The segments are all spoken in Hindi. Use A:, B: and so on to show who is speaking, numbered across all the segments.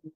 A: ओम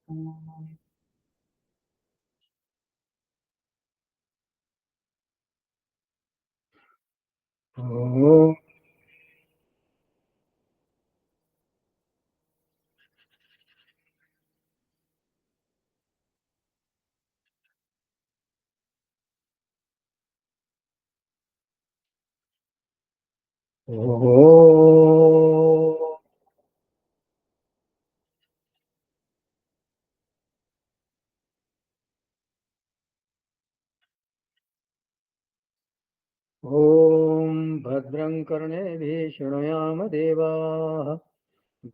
A: भद्रं कर्णेभिः शृणुयाम देवाः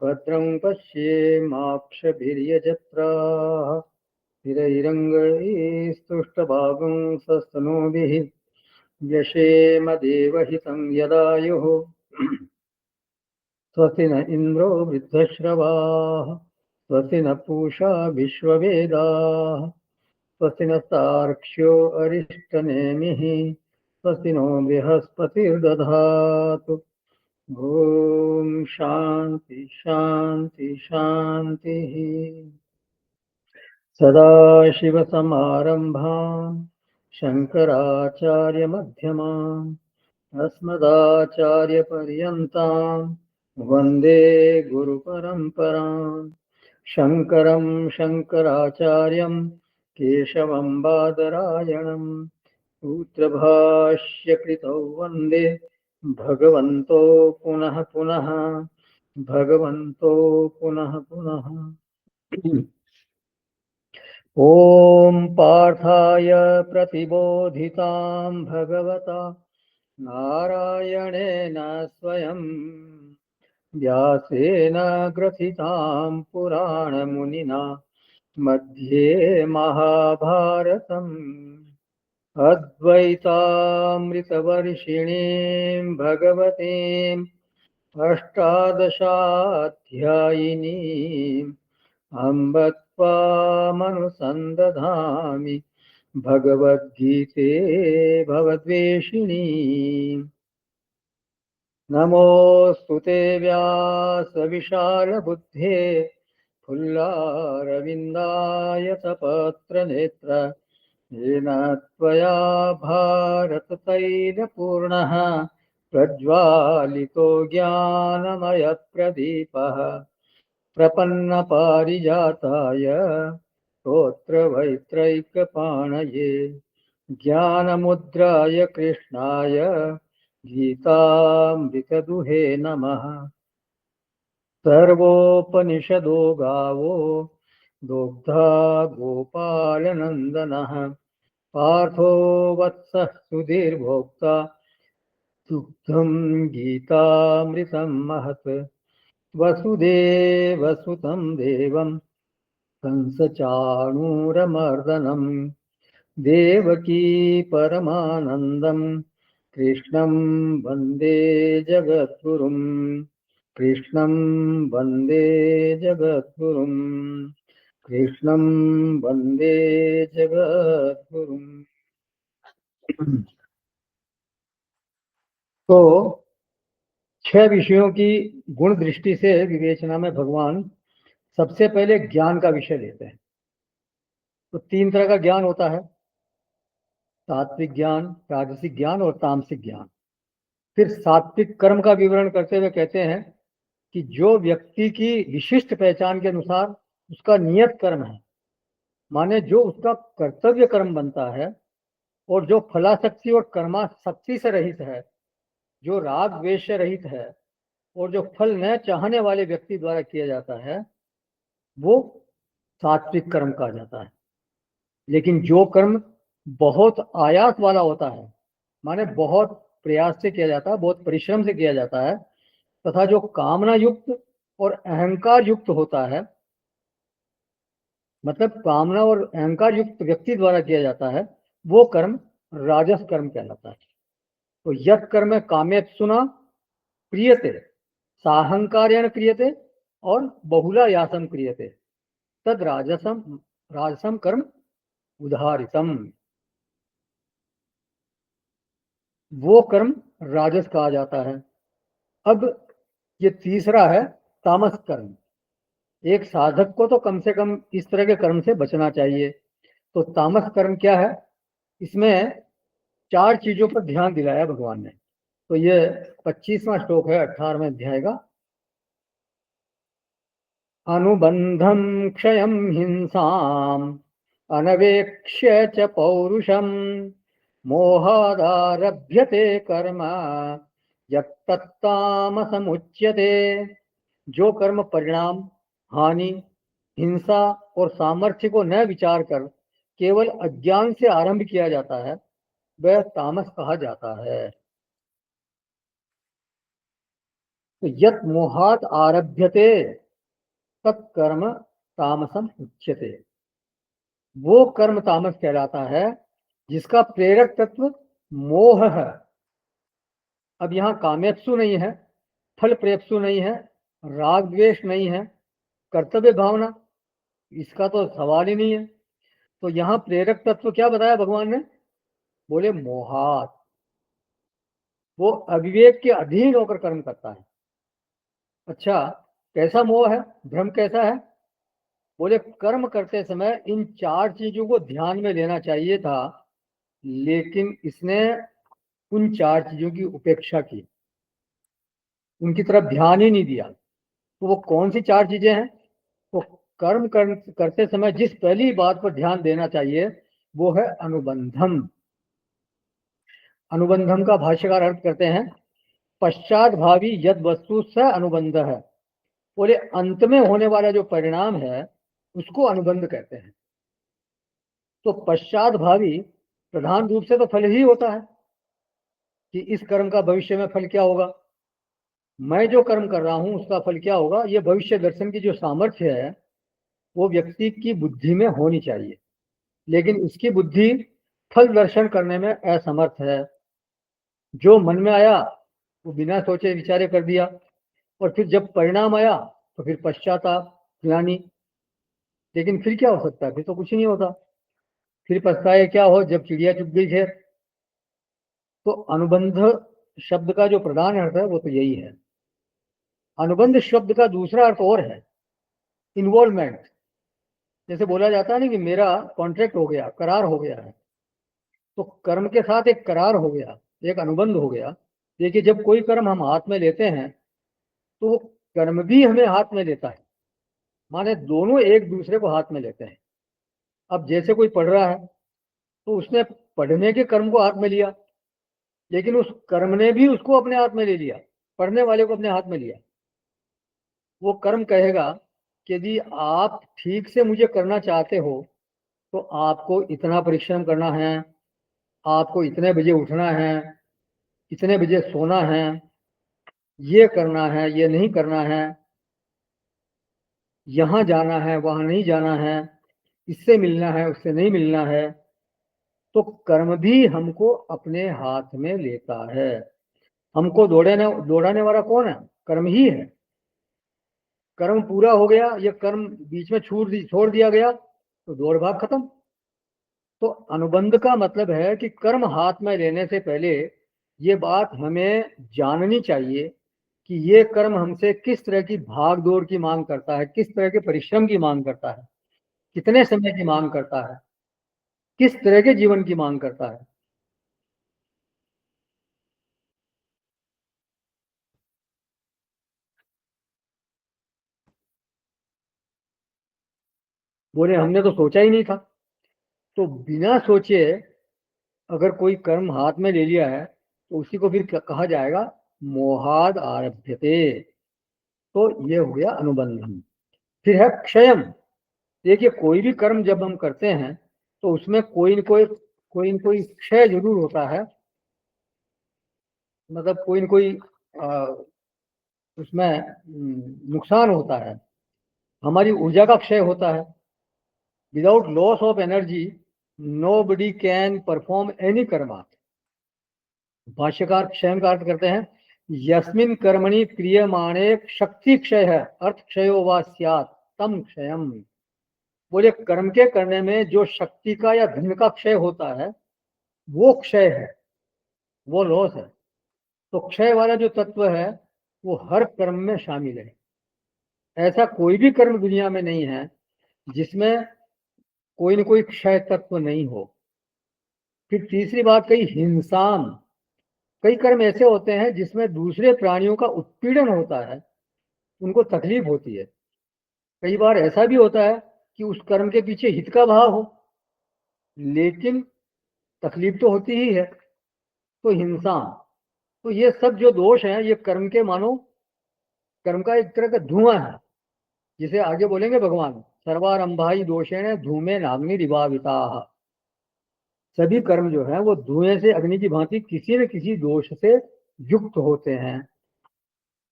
A: भद्रं पश्येमाक्षभिर्यजत्राः स्थिरैरङ्गैस्तुष्टभागं सस्तनूभिः व्यशेम देवहितं यदायुः स्वस्ति न इन्द्रो वृद्धश्रवाः स्वस्ति न पूषा विश्ववेदाः स्वस्ति नस्तार्क्ष्यो अरिष्टनेमिः स्वस्ति नो बृहस्पतिर्दधातु ॐ शान्ति शान्ति शान्तिः। सदाशिवसमारम्भां शङ्कराचार्यमध्यमाम् अस्मदाचार्यपर्यन्तां वन्दे गुरुपरम्पराम् शङ्करं शङ्कराचार्यं केशवं बादरायणं सूत्रभाष्यकृतौ वन्दे भगवन्तो पुनः पुनः भगवन्तो पुनः पुनः। ॐ पार्थाय प्रतिबोधितां भगवता नारायणेन स्वयं व्यासेन ग्रथितां पुराणमुनिना मध्ये महाभारतम् अद्वैतामृतवर्षिणीं भगवतीम् अष्टादशाध्यायिनीम् अम्ब त्वामनुसन्दधामि भगवद्गीते भवद्वेषिणी। नमोऽस्तु ते व्यासविशालबुद्धे फुल्लारविन्दायतपत्रनेत्र येन त्वया भारततैलपूर्णः प्रज्वालितो ज्ञानमयप्रदीपः प्रपन्नपारिजाताय स्तोत्रवैत्रैकपाणये ज्ञानमुद्राय कृष्णाय गीतामृतदुहे नमः। सर्वोपनिषदो गावो दुग्धा गोपालनन्दनः पार्थो वत्सः सुधीर्भोक्ता दुग्धं गीतामृतं महत् वसुदेवसुतं देवं कंसचाणूरमर्दनं देवकी परमानन्दं कृष्णं वन्दे जगद्गुरुं कृष्णं वन्दे जगद्गुरुं कृष्णं वन्दे जगद्गुरुं। तो 6 विषयों की गुण दृष्टि से विवेचना में भगवान सबसे पहले ज्ञान का विषय लेते हैं। तो 3 तरह का ज्ञान होता है, सात्विक ज्ञान, राजसिक ज्ञान और तामसिक ज्ञान। फिर सात्विक कर्म का विवरण करते हुए कहते हैं कि जो व्यक्ति की विशिष्ट पहचान के अनुसार उसका नियत कर्म है, माने जो उसका कर्तव्य कर्म बनता है और जो फलासक्ति और कर्मासक्ति से रहित है, जो राग द्वेष से रहित है और जो फल न चाहने वाले व्यक्ति द्वारा किया जाता है, वो सात्विक कर्म कहा जाता है। लेकिन जो कर्म बहुत आयास वाला होता है, माने बहुत प्रयास से किया जाता है, बहुत परिश्रम से किया जाता है, तथा जो कामना युक्त और अहंकार युक्त होता है, मतलब कामना और अहंकार युक्त व्यक्ति द्वारा किया जाता है, वो कर्म राजस कर्म कहलाता है। तो यत् कर्म कामेत्सुना क्रियते साहंकारेण क्रियते और बहुलायासम क्रियते तद राजसम कर्म उदाहरितम। वो कर्म राजस कहा जाता है। अब ये तीसरा है तामस कर्म। एक साधक को तो कम से कम इस तरह के कर्म से बचना चाहिए। तो तामस कर्म क्या है? इसमें 4 चीजों पर ध्यान दिलाया भगवान ने। तो ये 25वां श्लोक है 18वें अध्याय का। अनुबंधम क्षयम हिंसाम अनवेक्ष्य च पौरुषम मोहादारभ्यते कर्म यत्तत्तामसमुच्यते। जो कर्म परिणाम, हानि, हिंसा और सामर्थ्य को न विचार कर केवल अज्ञान से आरंभ किया जाता है, वह तामस कहा जाता है। तो यत् मोहात आरभ्यते तत्कर्म तामसम उच्यते। वो कर्म तामस कहलाता है जिसका प्रेरक तत्व मोह है। अब यहाँ कामेप्सु नहीं है, फल प्रेप्सु नहीं है, राग द्वेष नहीं है, कर्तव्य भावना, इसका तो सवाल ही नहीं है। तो यहाँ प्रेरक तत्व क्या बताया भगवान ने? बोले मोहात। वो अविवेक के अधीन होकर कर्म करता है। अच्छा, कैसा मोह है, भ्रम कैसा है? बोले कर्म करते समय इन 4 चीजों को ध्यान में लेना चाहिए था, लेकिन इसने उन 4 चीजों की उपेक्षा की, उनकी तरफ ध्यान ही नहीं दिया। तो वो कौन सी 4 चीजें हैं? तो कर्म करते समय जिस पहली बात पर ध्यान देना चाहिए वो है अनुबंधम। अनुबंधम का भाष्यकार अर्थ करते हैं, पश्चात भावी यद वस्तु स अनुबंध है। बोले अंत में होने वाला जो परिणाम है उसको अनुबंध कहते हैं। तो पश्चात भावी प्रधान रूप से तो फल ही होता है कि इस कर्म का भविष्य में फल क्या होगा, मैं जो कर्म कर रहा हूं उसका फल क्या होगा। ये भविष्य दर्शन की जो सामर्थ्य है वो व्यक्ति की बुद्धि में होनी चाहिए, लेकिन उसकी बुद्धि फल दर्शन करने में असमर्थ है। जो मन में आया वो बिना सोचे विचारे कर दिया, और फिर जब परिणाम आया तो फिर पश्चाताप, ग्लानि। लेकिन फिर क्या हो सकता है? फिर तो कुछ ही नहीं होता। फिर पछताए क्या हो जब चिड़िया चुग गई खेत। तो अनुबंध शब्द का जो प्रधान अर्थ है वो तो यही है। अनुबंध शब्द का दूसरा अर्थ और है, इन्वॉल्वमेंट। जैसे बोला जाता है ना कि मेरा कॉन्ट्रैक्ट हो गया, करार हो गया है। तो कर्म के साथ एक करार हो गया, एक अनुबंध हो गया। देखिए, जब कोई कर्म हम हाथ में लेते हैं तो वो कर्म भी हमें हाथ में लेता है, माने दोनों एक दूसरे को हाथ में लेते हैं। अब जैसे कोई पढ़ रहा है तो उसने पढ़ने के कर्म को हाथ में लिया, लेकिन उस कर्म ने भी उसको अपने हाथ में ले लिया, पढ़ने वाले को अपने हाथ में लिया। वो कर्म कहेगा कि यदि आप ठीक से मुझे करना चाहते हो तो आपको इतना परिश्रम करना है, आपको इतने बजे उठना है, इतने बजे सोना है, ये करना है, ये नहीं करना है, यहाँ जाना है, वहां नहीं जाना है, इससे मिलना है, उससे नहीं मिलना है। तो कर्म भी हमको अपने हाथ में लेता है। हमको दौड़ाने वाला कौन है? कर्म ही है। कर्म पूरा हो गया, ये कर्म बीच में छोड़ दिया गया तो दौड़ भाग खत्म। तो अनुबंध का मतलब है कि कर्म हाथ में लेने से पहले ये बात हमें जाननी चाहिए कि ये कर्म हमसे किस तरह की भाग दौड़ की मांग करता है, किस तरह के परिश्रम की मांग करता है, कितने समय की मांग करता है, किस तरह के जीवन की मांग करता है। बोले हमने तो सोचा ही नहीं था। तो बिना सोचे अगर कोई कर्म हाथ में ले लिया है तो उसी को फिर कहा जाएगा मोहाद आरभ्यते। तो ये हो गया अनुबंधन। फिर है क्षयम। देखिए, कोई भी कर्म जब हम करते हैं तो उसमें कोई न कोई क्षय जरूर होता है। मतलब कोई न कोई उसमें नुकसान होता है, हमारी ऊर्जा का क्षय होता है। Without loss of energy nobody can perform any karma. भाष्यकार क्षय का अर्थ करते हैं, यस्मिन कर्मणि क्रियमाणे शक्ति क्षय है अर्थ क्षयो वा स्यात् तम क्षयम। बोले कर्म के करने में जो शक्ति का या धन का क्षय होता है वो क्षय है, वो लॉस है। तो क्षय वाला जो तत्व है वो हर कर्म में शामिल है। ऐसा कोई भी कर्म दुनिया में नहीं है जिसमें कोई न कोई क्षय तत्व नहीं हो। फिर तीसरी बात कही हिंसाम। कई कर्म ऐसे होते हैं जिसमें दूसरे प्राणियों का उत्पीड़न होता है, उनको तकलीफ होती है। कई बार ऐसा भी होता है कि उस कर्म के पीछे हित का भाव हो, लेकिन तकलीफ तो होती ही है। तो हिंसा, तो ये सब जो दोष हैं ये कर्म के मानो कर्म का एक तरह का धुआं है, जिसे आगे बोलेंगे भगवान, सर्वारंभाई दोषेण धूमे नाग्नि रिभाविता। सभी कर्म जो है वो धुएं से अग्नि की भांति किसी न किसी दोष से युक्त होते हैं।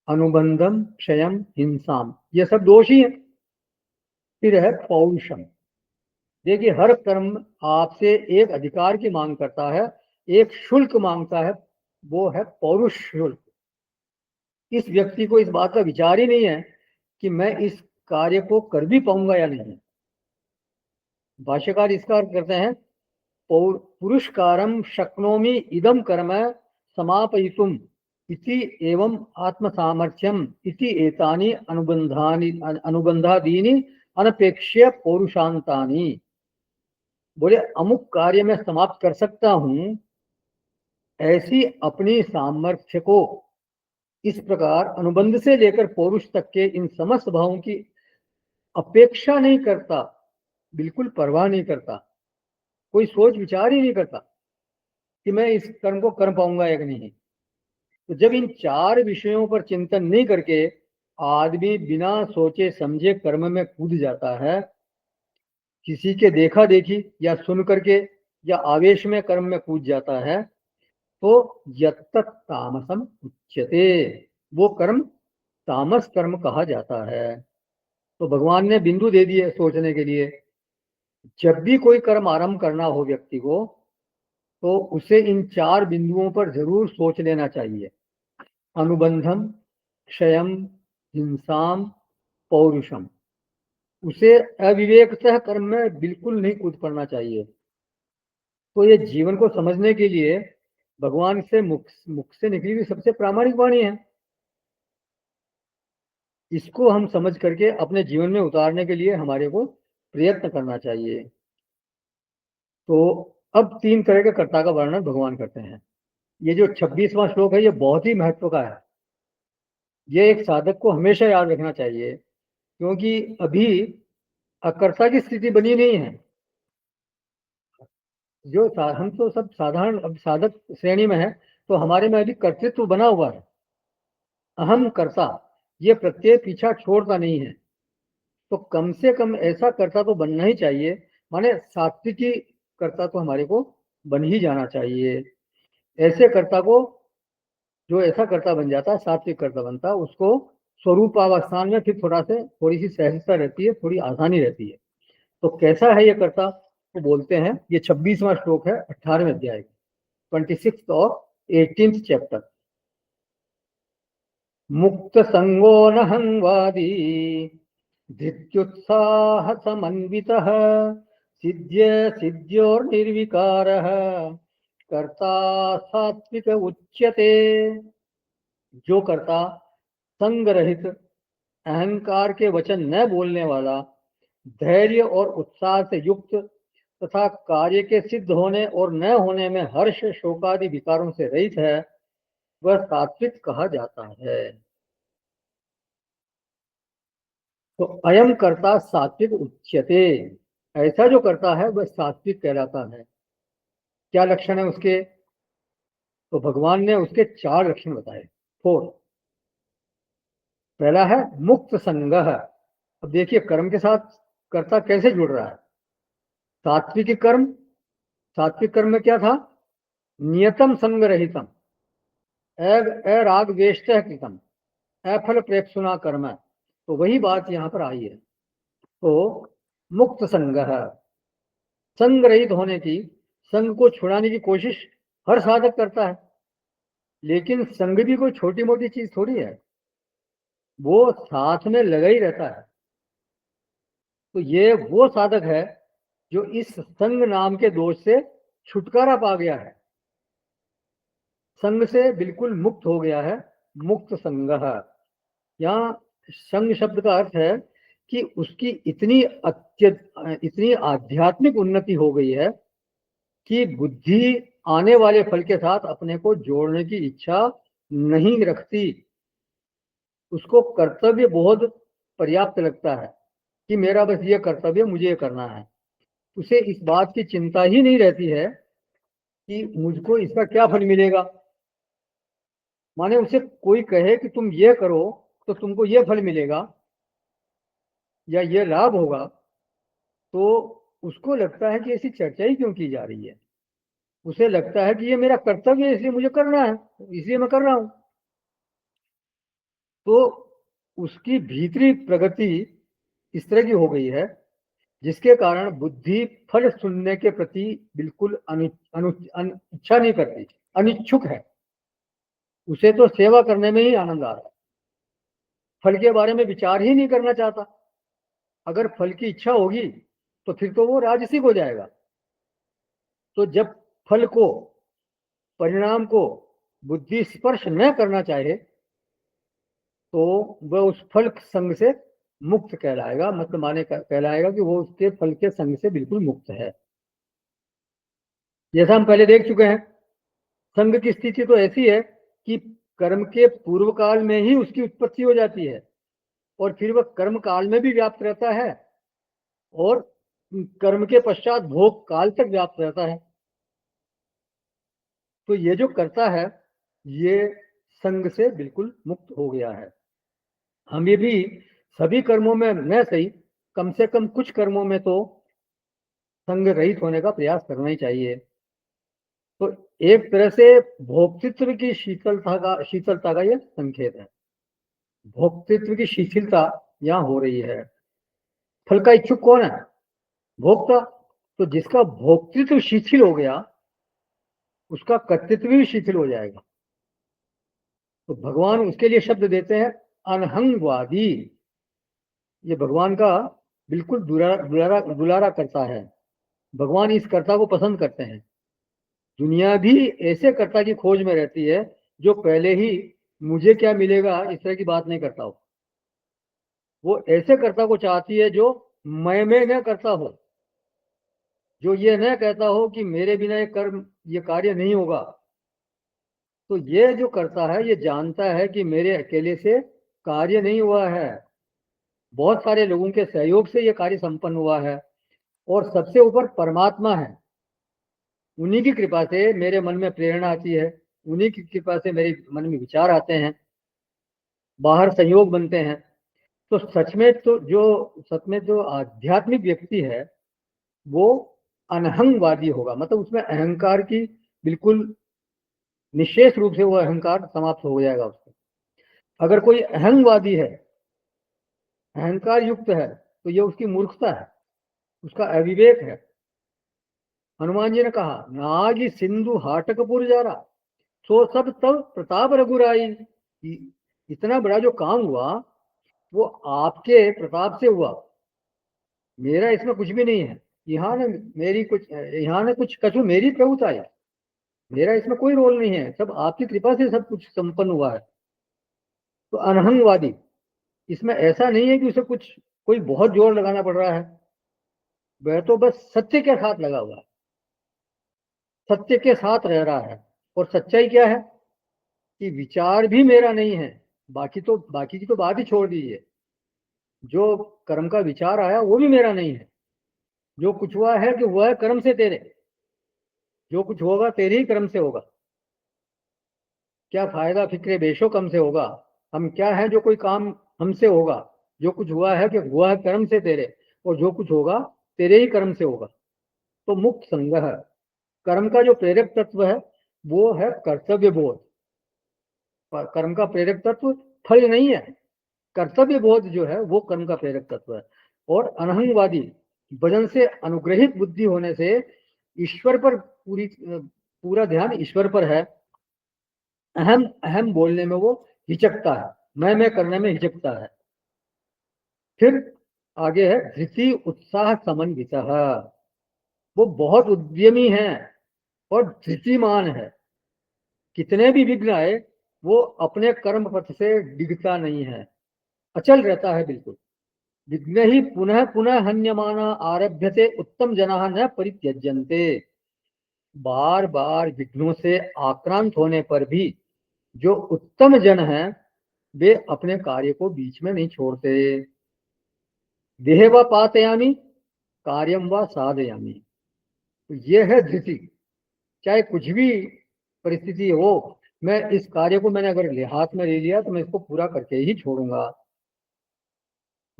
A: अनुबंधम क्षयम हिंसाम, ये सब दोष ही है। फिर है पौरुषम। देखिए हर कर्म आपसे एक अधिकार की मांग करता है, एक शुल्क मांगता है, वो है पौरुष शुल्क। इस व्यक्ति को इस बात का विचार ही नहीं है कि मैं इस कार्य को कर भी पाऊंगा या नहीं। भाष्यकार इसका अर्थ करते हैं पुरुषकारम शक्नोमी इदम कर्म समापयितुम इति एवं आत्म सामर्थ्यम इति एतानि अनुबंधादीनि अनपेक्ष्य पौरुषांतानि। बोले अमुक कार्य में समाप्त कर सकता हूं, ऐसी अपनी सामर्थ्य को इस प्रकार अनुबंध से लेकर पौरुष तक के इन समस्त भावों की अपेक्षा नहीं करता, बिल्कुल परवाह नहीं करता, कोई सोच विचार ही नहीं करता कि मैं इस कर्म को कर पाऊंगा या नहीं। तो जब इन चार विषयों पर चिंतन नहीं करके आदमी बिना सोचे समझे कर्म में कूद जाता है, किसी के देखा देखी या सुन करके या आवेश में कर्म में कूद जाता है, तो यत्त तामसम उच्यते, वो कर्म तामस कर्म कहा जाता है। तो भगवान ने बिंदु दे दिए सोचने के लिए। जब भी कोई कर्म आरंभ करना हो व्यक्ति को, तो उसे इन चार बिंदुओं पर जरूर सोच लेना चाहिए। अनुबंधम क्षयम हिंसाम पौरुषम। उसे अविवेकतः कर्म में बिल्कुल नहीं कूद पड़ना चाहिए। तो ये जीवन को समझने के लिए भगवान से मुख से निकली हुई सबसे प्रामाणिक वाणी है। इसको हम समझ करके अपने जीवन में उतारने के लिए हमारे को प्रयत्न करना चाहिए। तो अब तीन तरह के कर्ता का वर्णन भगवान करते हैं। ये जो 26वां श्लोक है ये बहुत ही महत्व का है। ये एक साधक को हमेशा याद रखना चाहिए, क्योंकि अभी अकर्ता की स्थिति बनी नहीं है। जो हम तो सब साधारण अब साधक श्रेणी में है, तो हमारे में अभी कर्तृत्व बना हुआ है, अहम कर्ता, ये प्रत्यय पीछा छोड़ता नहीं है। तो कम से कम ऐसा कर्ता तो बनना ही चाहिए, माने सात्विकी कर्ता तो हमारे को बन ही जाना चाहिए। ऐसे कर्ता को, जो ऐसा कर्ता बन जाता है, सात्विक कर्ता बनता है, उसको स्वरूपावस्थान में फिर थोड़ी सी सहजता रहती है, थोड़ी आसानी रहती है। तो कैसा है ये कर्ता, तो बोलते हैं, ये 26वां श्लोक है 18वें अध्याय, 26 और 18 चैप्टर। मुक्त संगो नहंवादी धृत्युत्साह समन्वितः सिद्ध्य सिद्ध्योर्निर्विकारः कर्ता सात्विक उच्यते। जो कर्ता संग रहित, अहंकार के वचन न बोलने वाला, धैर्य और उत्साह से युक्त तथा कार्य के सिद्ध होने और न होने में हर्ष शोकादि विकारों से रहित है, वह सात्विक कहा जाता है। तो अयम कर्ता सात्विक उच्यते, ऐसा जो करता है वह सात्विक कहलाता है। क्या लक्षण है उसके, तो भगवान ने उसके 4 लक्षण बताए, 4। पहला है मुक्त संगह। अब देखिए कर्म के साथ कर्ता कैसे जुड़ रहा है। सात्विक कर्म, सात्विक कर्म में क्या था, नियतम संग रहितम, अराग वेष्टः कृतम, अफल प्रेप्सुना कर्म। तो वही बात यहाँ पर आई है। तो मुक्त संगह, संग रहित होने की, संग को छुड़ाने की कोशिश हर साधक करता है, लेकिन संग भी कोई छोटी मोटी चीज थोड़ी है, वो साथ में लगा ही रहता है। तो ये वो साधक है जो इस संग नाम के दोष से छुटकारा पा गया है, संग से बिल्कुल मुक्त हो गया है। मुक्त संगह, यहाँ संग शब्द का अर्थ है कि उसकी इतनी आध्यात्मिक उन्नति हो गई है कि बुद्धि आने वाले फल के साथ अपने को जोड़ने की इच्छा नहीं रखती। उसको कर्तव्य बोध पर्याप्त लगता है कि मेरा बस ये कर्तव्य मुझे ये करना है। उसे इस बात की चिंता ही नहीं रहती है कि मुझको इसका क्या फल मिलेगा। माने उसे कोई कहे कि तुम ये करो तो तुमको ये फल मिलेगा या ये लाभ होगा, तो उसको लगता है कि ऐसी चर्चा ही क्यों की जा रही है। उसे लगता है कि ये मेरा कर्तव्य है, इसलिए मुझे करना है, इसलिए मैं कर रहा हूं। तो उसकी भीतरी प्रगति इस तरह की हो गई है जिसके कारण बुद्धि फल सुनने के प्रति बिल्कुल इच्छा नहीं करती, अनिच्छुक है। उसे तो सेवा करने में ही आनंद आ रहा है, फल के बारे में विचार ही नहीं करना चाहता। अगर फल की इच्छा होगी तो फिर तो वो राजसिक हो जाएगा। तो जब फल को, परिणाम को बुद्धि स्पर्श न करना चाहे तो वह उस फल संग से मुक्त कहलाएगा, मतलब माने कहलाएगा कि वो उसके फल के संग से बिल्कुल मुक्त है। जैसा हम पहले देख चुके हैं, संग की स्थिति तो ऐसी है कि कर्म के पूर्व काल में ही उसकी उत्पत्ति हो जाती है और फिर वह कर्म काल में भी व्याप्त रहता है और कर्म के पश्चात भोग काल तक व्याप्त रहता है। तो ये जो करता है ये संग से बिल्कुल मुक्त हो गया है। हमें भी सभी कर्मों में न सही, कम से कम कुछ कर्मों में तो संग रहित होने का प्रयास करना ही चाहिए। तो एक तरह से भोक्तृत्व की शीतलता का यह संकेत है। भोक्तृत्व की शिथिलता यहाँ हो रही है। फल का इच्छुक कौन है? भोक्ता। तो जिसका भोक्तृत्व शिथिल हो गया उसका कर्तृत्व भी शिथिल हो जाएगा। तो भगवान उसके लिए शब्द देते हैं अनहंगवादी। ये भगवान का बिल्कुल दुलारा करता है। भगवान इस कर्ता को पसंद करते हैं। दुनिया भी ऐसे कर्ता की खोज में रहती है जो पहले ही मुझे क्या मिलेगा इस तरह की बात नहीं करता हो। वो ऐसे कर्ता को चाहती है जो मैं में न करता हो, जो ये न कहता हो कि मेरे बिना ये कार्य नहीं होगा। तो ये जो करता है ये जानता है कि मेरे अकेले से कार्य नहीं हुआ है, बहुत सारे लोगों के सहयोग से ये कार्य संपन्न हुआ है और सबसे ऊपर परमात्मा है। उन्हीं की कृपा से मेरे मन में प्रेरणा आती है, उन्हीं की कृपा से मेरे मन में विचार आते हैं, बाहर संयोग बनते हैं। तो सच में जो आध्यात्मिक व्यक्ति है वो अनहंगवादी होगा, मतलब उसमें अहंकार की बिल्कुल निशेष रूप से वो अहंकार समाप्त हो जाएगा उसको। अगर कोई अहंगवादी है, अहंकार युक्त है, तो ये उसकी मूर्खता है, उसका अविवेक है। हनुमान जी ने कहा नागी सिंधु हाटकपुर जा रहा सो सब तब प्रताप रघुराई। इतना बड़ा जो काम हुआ वो आपके प्रताप से हुआ, मेरा इसमें कुछ भी नहीं है। यहाँ ने कुछ कछु मेरी प्रभुता है, मेरा इसमें कोई रोल नहीं है, सब आपकी कृपा से सब कुछ संपन्न हुआ है। तो अनहंगवादी, इसमें ऐसा नहीं है कि उसे कुछ कोई बहुत जोर लगाना पड़ रहा है, वह तो बस सत्य के साथ लगा हुआ है, सत्य के साथ रह रहा है। और सच्चाई क्या है कि विचार भी मेरा नहीं है। बाकी की तो बात ही छोड़ दीजिए, जो कर्म का विचार आया वो भी मेरा नहीं है। जो कुछ हुआ है कि वह कर्म से तेरे, जो कुछ होगा तेरे ही कर्म से होगा। क्या फायदा फिक्रे बेशो कम से होगा, हम क्या है जो कोई काम हमसे होगा। जो कुछ हुआ है कि हुआ है कर्म से तेरे, और जो कुछ होगा तेरे ही कर्म से होगा। तो मुक्त संग है। कर्म का जो प्रेरक तत्व है वो है कर्तव्य बोध। कर्म का प्रेरक तत्व फल नहीं है, कर्तव्य बोध जो है वो कर्म का प्रेरक तत्व है। और अनहंगवादी भजन से अनुग्रहित बुद्धि होने से ईश्वर पर पूरा ध्यान ईश्वर पर है। अहम अहम बोलने में वो हिचकता है, मैं करने में हिचकता है। फिर आगे है धृति उत्साह समन्वित। वो बहुत उद्यमी है और धृतिमान है। कितने भी विघ्न आए वो अपने कर्म पथ से डिगता नहीं है। अचल रहता है बिल्कुल। विघ्न ही पुनः पुनः हन्यमाना आरभ्यते उत्तम जनाः न परित्यज्यन्ते। बार बार विघ्नों से आक्रांत होने पर भी जो उत्तम जन हैं वे अपने कार्य को बीच में नहीं छोड़ते। देह व पातयामी कार्यम व साधयामी। तो ये है धृति। चाहे कुछ भी परिस्थिति हो, मैं इस कार्य को मैंने अगर हाथ में ले लिया तो मैं इसको पूरा करके ही छोड़ूंगा।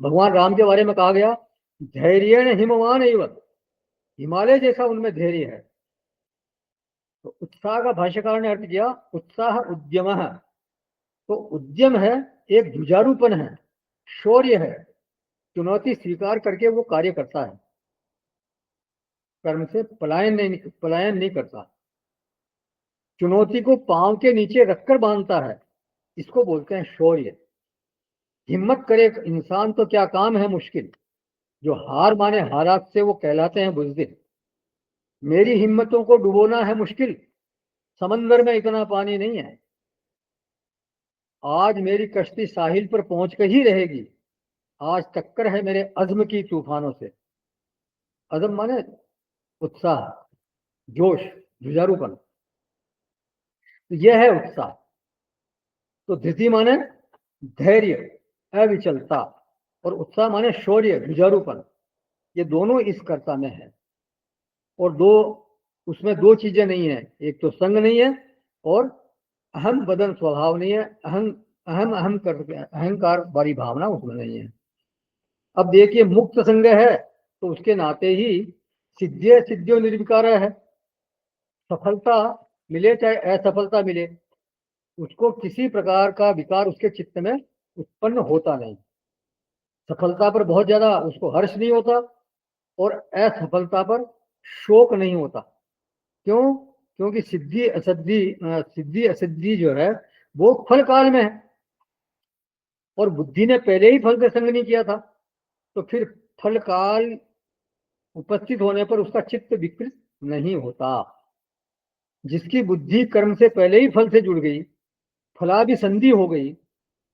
A: भगवान राम के बारे में कहा गया, धैर्य हिमवान एवं, हिमालय जैसा उनमें धैर्य है। तो उत्साह का भाष्यकार ने अर्थ किया, उत्साह उद्यम है। तो उद्यम है, एक जुझारूपन है, शौर्य है, चुनौती स्वीकार करके वो कार्य करता है, कर्म से पलायन नहीं करता, चुनौती को पांव के नीचे रखकर बांधता है, इसको बोलते हैं शौर्य। हिम्मत करे इंसान तो क्या काम है मुश्किल, जो हार माने हालात से वो कहलाते हैं बुज़दिल। मेरी हिम्मतों को डुबोना है मुश्किल, समंदर में इतना पानी नहीं है। आज मेरी कश्ती साहिल पर पहुंच कर ही रहेगी, आज टक्कर है मेरे अज़्म की तूफानों से। अज़्म माने उत्साह, जोश, जुझारूपन, तो यह है उत्साह। तो धृति माने धैर्य, अविचलता, और उत्साह माने शौर्य, जुझारूपन। ये दोनों इस कर्ता में है। और उसमें दो चीजें नहीं है, एक तो संग नहीं है और अहम बदन स्वभाव नहीं है, अहंकार वाली भावना उसमें नहीं है। अब देखिए, मुक्त संग है तो उसके नाते ही सिद्धिय सिद्धियो निर्विकार है। सफलता मिले चाहे असफलता मिले, उसको किसी प्रकार का विकार उसके चित्त में उत्पन्न होता नहीं। सफलता पर बहुत ज्यादा उसको हर्ष नहीं होता और असफलता पर शोक नहीं होता। क्यों? क्योंकि सिद्धि असिद्धि जो है वो फल काल में है, और बुद्धि ने पहले ही फल का संग नहीं किया था, तो फिर फल काल उपस्थित होने पर उसका चित्त विकृत नहीं होता। जिसकी बुद्धि कर्म से पहले ही फल से जुड़ गई, फलाभिसंधि हो गई,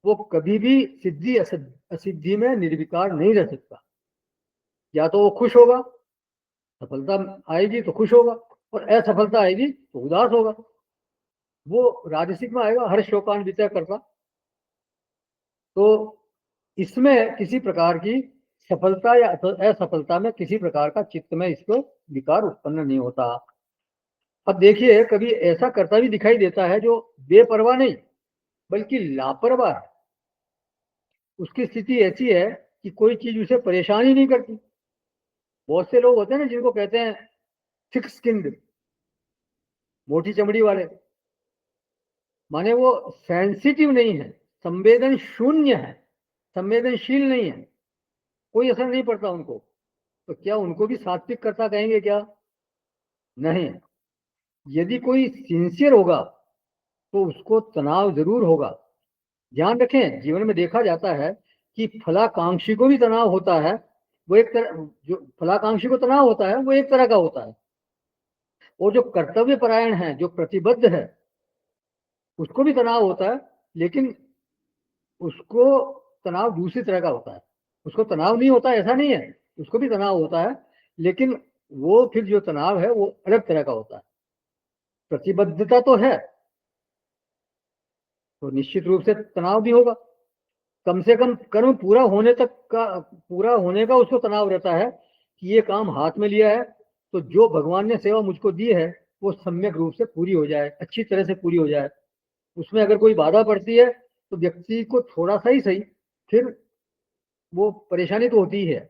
A: वो कभी भी सिद्धि असिद्धि में निर्विकार नहीं रह सकता। या तो वो खुश होगा, सफलता आएगी तो खुश होगा, और असफलता आएगी तो उदास होगा। वो राजसिक में आएगा, हर शोकान्वित करता। तो इसमें किसी प्रकार की सफलता या असफलता में किसी प्रकार का चित्त में इसको विकार उत्पन्न नहीं होता। अब देखिए, कभी ऐसा कर्ता भी दिखाई देता है जो बेपरवाह नहीं बल्कि लापरवाह है। उसकी स्थिति ऐसी है कि कोई चीज उसे परेशान ही नहीं करती। बहुत से लोग होते हैं ना जिनको कहते हैं थिक स्किन्ड, मोटी चमड़ी वाले, माने वो सेंसिटिव नहीं है, संवेदन शून्य है, संवेदनशील नहीं है, कोई असर नहीं पड़ता उनको। तो क्या उनको भी सात्विक कर्ता कहेंगे क्या? नहीं। यदि कोई सिंसियर होगा तो उसको तनाव जरूर होगा। ध्यान रखें, जीवन में देखा जाता है कि फलाकांक्षी को भी तनाव होता है। वो एक तरह, जो फलाकांक्षी को तनाव होता है वो एक तरह का होता है, और जो कर्तव्य परायण है, जो प्रतिबद्ध है, उसको भी तनाव होता है, लेकिन उसको तनाव दूसरी तरह का होता है। उसको तनाव नहीं होता ऐसा नहीं है, उसको भी तनाव होता है, लेकिन वो फिर जो तनाव है वो अलग तरह का होता है। प्रतिबद्धता तो है तो निश्चित रूप से तनाव भी होगा। कम से कम कर्म पूरा होने का उसको तनाव रहता है कि ये काम हाथ में लिया है तो जो भगवान ने सेवा मुझको दी है वो सम्यक रूप से पूरी हो जाए, अच्छी तरह से पूरी हो जाए। उसमें अगर कोई बाधा पड़ती है तो व्यक्ति को थोड़ा सा ही सही, फिर वो परेशानी तो होती ही है।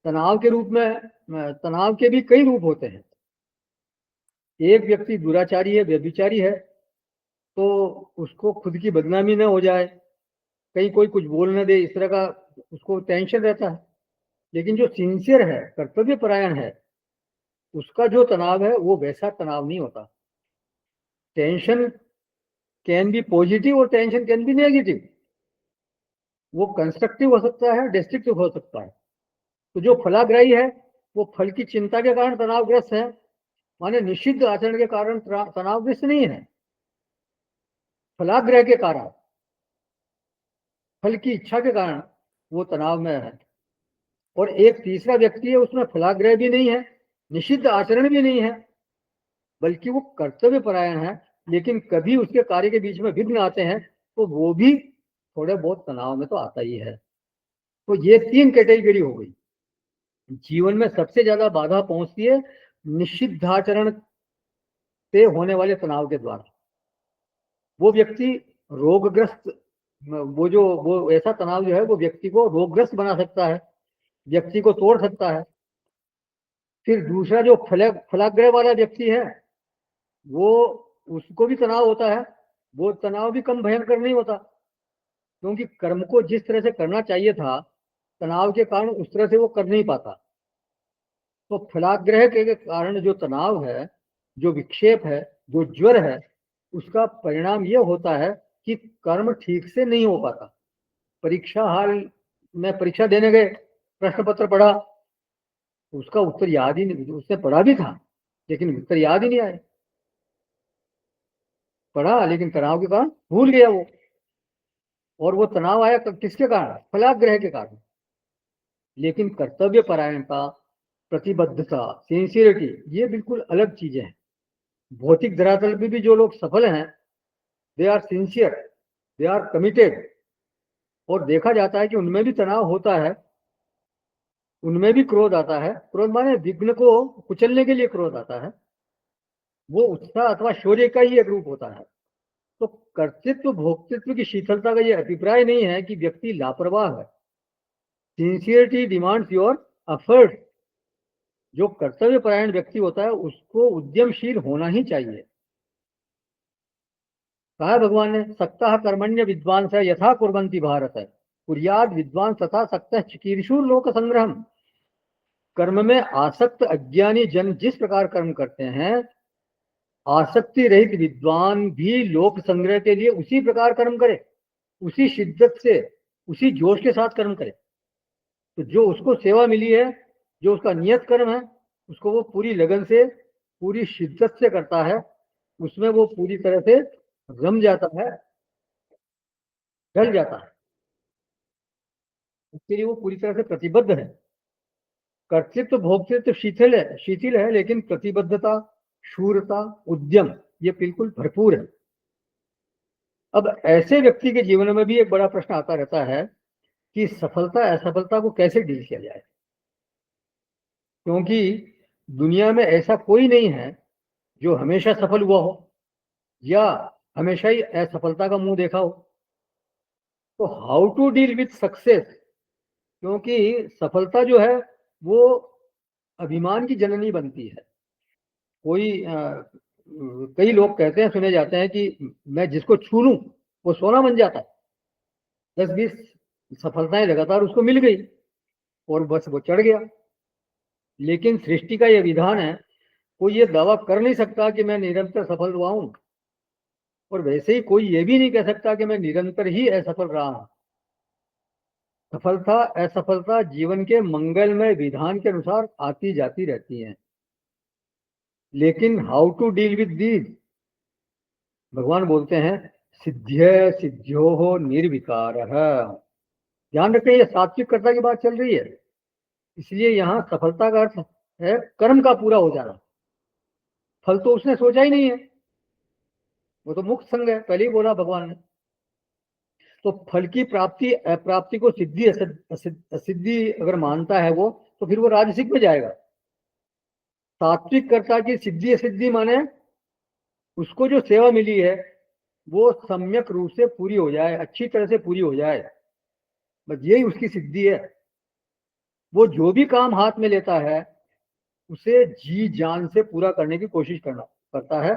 A: तनाव के रूप में, तनाव के भी कई रूप होते हैं। एक व्यक्ति दुराचारी है, व्यभिचारी है, तो उसको खुद की बदनामी न हो जाए, कहीं कोई कुछ बोल न दे, इस तरह का उसको टेंशन रहता है। लेकिन जो सिंसियर है, कर्तव्य परायण है, उसका जो तनाव है वो वैसा तनाव नहीं होता। टेंशन कैन बी पॉजिटिव और टेंशन कैन बी नेगेटिव। वो कंस्ट्रक्टिव हो सकता है, डिस्ट्रक्टिव हो सकता है। तो जो फलाग्राही है वो फल की चिंता के कारण तनावग्रस्त है, माने निषिद्ध आचरण के कारण तनावग्रस्त नहीं है, फलाग्रह के कारण। फल की इच्छा के कारण वो तनाव में है। और एक तीसरा व्यक्ति है, उसमें फलाग्रह भी नहीं है, निषिद्ध आचरण भी नहीं है, बल्कि वो कर्तव्य परायण है, लेकिन कभी उसके कार्य के बीच में विघ्न आते हैं तो वो भी थोड़े बहुत तनाव में तो आता ही है। तो ये 3 कैटेगरी हो गई। जीवन में सबसे ज्यादा बाधा पहुंचती है निषिद्धाचरण से होने वाले तनाव के द्वारा। वो व्यक्ति रोगग्रस्त, वो ऐसा तनाव जो है वो व्यक्ति को रोगग्रस्त बना सकता है, व्यक्ति को तोड़ सकता है। फिर दूसरा जो फलाग्रह वाला व्यक्ति है, वो उसको भी तनाव होता है, वो तनाव भी कम भयंकर नहीं होता, क्योंकि कर्म को जिस तरह से करना चाहिए था तनाव के कारण उस तरह से वो कर नहीं पाता। तो फलाग्रह के कारण जो तनाव है, जो विक्षेप है, जो ज्वर है, उसका परिणाम ये होता है कि कर्म ठीक से नहीं हो पाता। परीक्षा हाल में परीक्षा देने गए, प्रश्न पत्र पढ़ा, उसका उत्तर याद ही नहीं, उसने पढ़ा भी था लेकिन उत्तर याद ही नहीं आया। पढ़ा लेकिन तनाव के कारण भूल गया वो, और वो तनाव आया किसके कारण? फलाग्रह के कारण। लेकिन कर्तव्य परायणता, प्रतिबद्धता, सिंसियरिटी, ये बिल्कुल अलग चीजें हैं। भौतिक धरातल पे भी जो लोग सफल हैं, they are sincere, they are committed, और देखा जाता है कि उनमें भी तनाव होता है, उनमें भी क्रोध आता है। क्रोध माने विघ्न को कुचलने के लिए क्रोध आता है, वो उत्साह अथवा शौर्य का ही एक रूप होता है। तो कर्तृत्व भोक्तृत्व की शीतलता का ये अभिप्राय नहीं है कि व्यक्ति लापरवाह है। Sincerity demands your effort. जो कर्तव्य परायण व्यक्ति होता है उसको उद्यमशील होना ही चाहिए। कहा भगवान ने, सक्तः कर्मण्य विद्वान से यथा कुर्वन्ति भारत, कुर्याद विद्वान तथा सक्तः चिकीर्षु लोक संग्रहम। कर्म में आसक्त अज्ञानी जन जिस प्रकार कर्म करते हैं, आसक्ति रहित विद्वान भी लोक संग्रह के लिए उसी प्रकार कर्म करे, उसी शिद्दत से, उसी जोश के साथ कर्म करे। तो जो उसको सेवा मिली है, जो उसका नियत कर्म है, उसको वो पूरी लगन से, पूरी शिद्दत से करता है, उसमें वो पूरी तरह से रम जाता है, ढल जाता है, उसके लिए वो पूरी तरह से प्रतिबद्ध है। कर्तृत्व भोक्तृत्व शिथिल है, लेकिन प्रतिबद्धता, शूरता, उद्यम ये बिल्कुल भरपूर है। अब ऐसे व्यक्ति के जीवन में भी एक बड़ा प्रश्न आता रहता है कि सफलता असफलता को कैसे डील किया जाए, क्योंकि दुनिया में ऐसा कोई नहीं है जो हमेशा सफल हुआ हो या हमेशा ही असफलता का मुंह देखा हो। तो how to deal with success, क्योंकि सफलता जो है वो अभिमान की जननी बनती है। कोई कई लोग कहते हैं, सुने जाते हैं कि मैं जिसको छू लूं वो सोना बन जाता है। 10-20 सफलताएं लगातार उसको मिल गई और बस वो चढ़ गया। लेकिन सृष्टि का यह विधान है, कोई ये दावा कर नहीं सकता कि मैं निरंतर सफल हुआ हूं, और वैसे ही कोई ये भी नहीं कह सकता कि मैं निरंतर ही असफल रहा हूं। सफलता असफलता जीवन के मंगलमय विधान के अनुसार आती जाती रहती हैं। लेकिन how to deal with these, भगवान बोलते हैं सिद्ध्य सिद्ध्यो निर्विकार। ध्यान रखें, ये सात्विकता की बात चल रही है, इसलिए यहाँ सफलता का अर्थ है कर्म का पूरा हो जाना। फल तो उसने सोचा ही नहीं है, वो तो मुक्त संग है, पहले ही बोला भगवान ने। तो फल की प्राप्ति अप्राप्ति को सिद्धि असिद्धि अगर मानता है वो, तो फिर वो राजसिक में जाएगा। सात्विक कर्ता की सिद्धि असिद्धि माने उसको जो सेवा मिली है वो सम्यक रूप से पूरी हो जाए, अच्छी तरह से पूरी हो जाए, बस यही उसकी सिद्धि है। वो जो भी काम हाथ में लेता है उसे जी जान से पूरा करने की कोशिश करता है,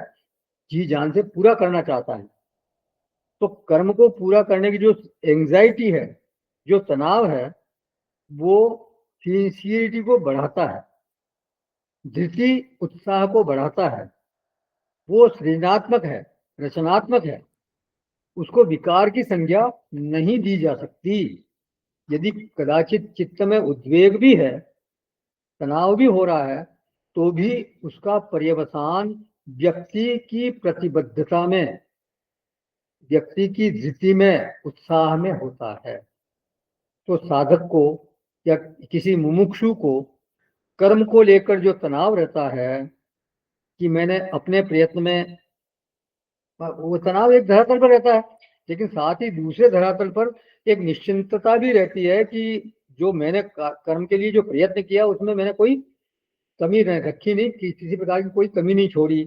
A: जी जान से पूरा करना चाहता है। तो कर्म को पूरा करने की जो एंजाइटी है, जो तनाव है, वो सिंसियरिटी को बढ़ाता है, धृति उत्साह को बढ़ाता है। वो सृजनात्मक है, रचनात्मक है, उसको विकार की संज्ञा नहीं दी जा सकती। यदि कदाचित चित्त में उद्वेग भी है, तनाव भी हो रहा है, तो भी उसका पर्यवसान व्यक्ति की प्रतिबद्धता में, व्यक्ति की धृति में, उत्साह में होता है। तो साधक को या किसी मुमुक्षु को कर्म को लेकर जो तनाव रहता है कि मैंने अपने प्रयत्न में, वो तनाव एक धरातल पर रहता है, लेकिन साथ ही दूसरे धरातल पर एक निश्चिंतता भी रहती है कि जो मैंने कर्म के लिए जो प्रयत्न किया उसमें मैंने कोई कमी रखी नहीं, किसी प्रकार की कोई कमी नहीं छोड़ी,